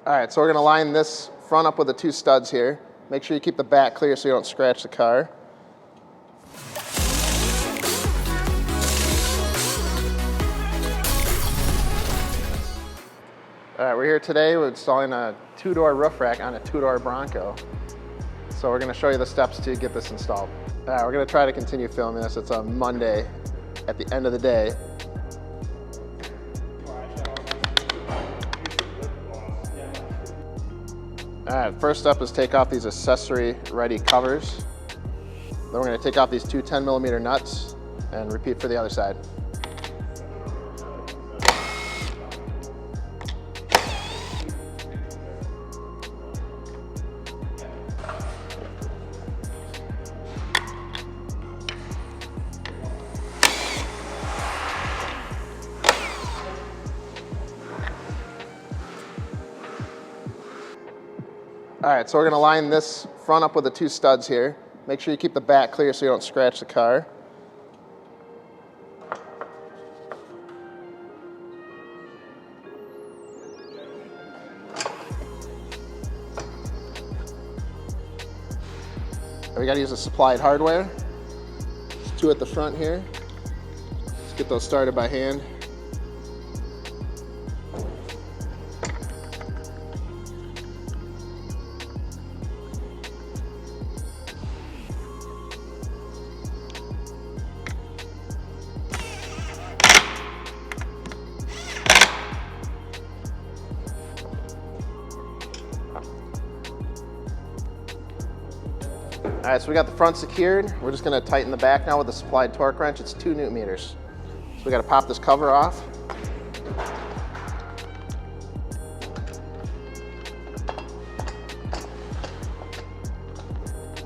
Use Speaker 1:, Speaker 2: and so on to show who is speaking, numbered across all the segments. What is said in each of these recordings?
Speaker 1: All right, so we're gonna line this front up with the two studs here. Make sure you keep the back clear so you don't scratch the car. All right, we're here today. We're installing a two-door roof rack on a two-door Bronco. So we're gonna show you the steps to get this installed. All right, we're gonna try to continue filming this. It's a Monday at the end of the day. All right, first step is take off these accessory ready covers. Then we're gonna take off these two 10mm nuts and repeat for the other side. All right, so we're gonna line this front up with the two studs here. Make sure you keep the back clear so you don't scratch the car. And we gotta use the supplied hardware. There's two at the front here. Let's get those started by hand. All right, so we got the front secured. We're just gonna tighten the back now with the supplied torque wrench. It's 2 Newton meters. So we gotta pop this cover off.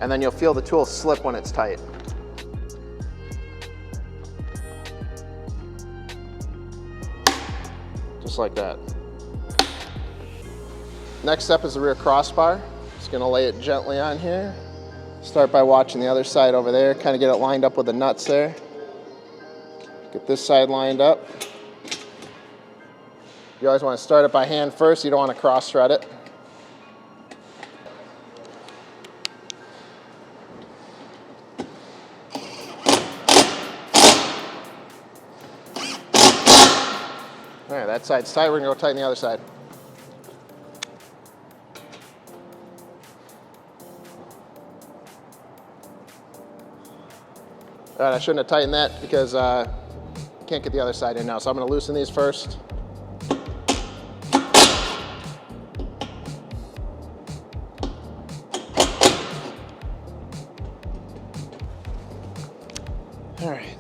Speaker 1: And then you'll feel the tool slip when it's tight. Just like that. Next step is the rear crossbar. Just gonna lay it gently on here. Start by watching the other side over there, kind of get it lined up with the nuts there. Get this side lined up. You always want to start it by hand first, you don't want to cross thread it. All right, that side's tight, we're going to go tighten the other side. All right, I shouldn't have tightened that because I can't get the other side in now. So I'm going to loosen these first. All right.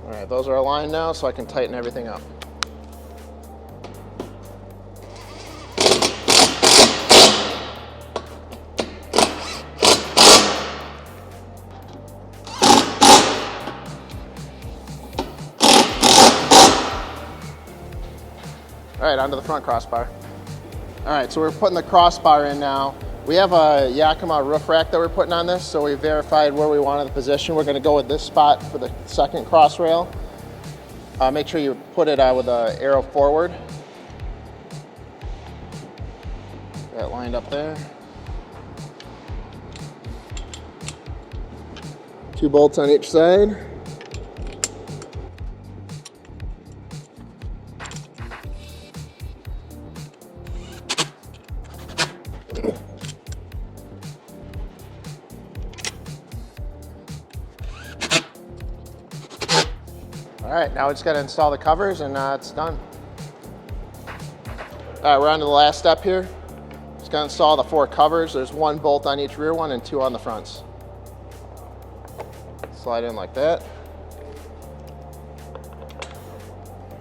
Speaker 1: All right, those are aligned now, so I can tighten everything up. All right, onto the front crossbar. All right, so we're putting the crossbar in now. We have a Yakima roof rack that we're putting on this, so we verified where we wanted the position. We're gonna go with this spot for the second cross rail. Make sure you put it with the arrow forward. That lined up there. 2 bolts on each side. All right, now we just got to install the covers and it's done. All right, we're on to the last step here. Just got to install the 4 covers. There's 1 bolt on each rear one and 2 on the fronts. Slide in like that.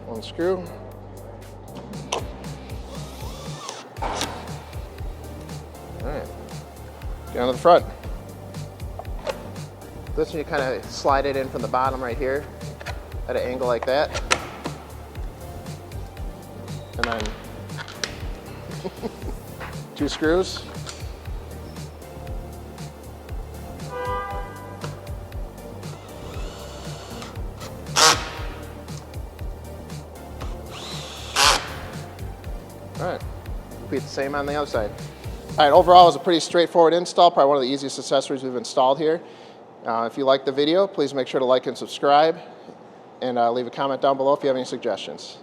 Speaker 1: 1 screw. All right, down to the front. This one you kind of slide it in from the bottom right here at an angle like that. and then 2 screws. All right, repeat the same on the other side. All right, overall it was a pretty straightforward install, probably one of the easiest accessories we've installed here. If you liked the video, please make sure to like and subscribe, and leave a comment down below if you have any suggestions.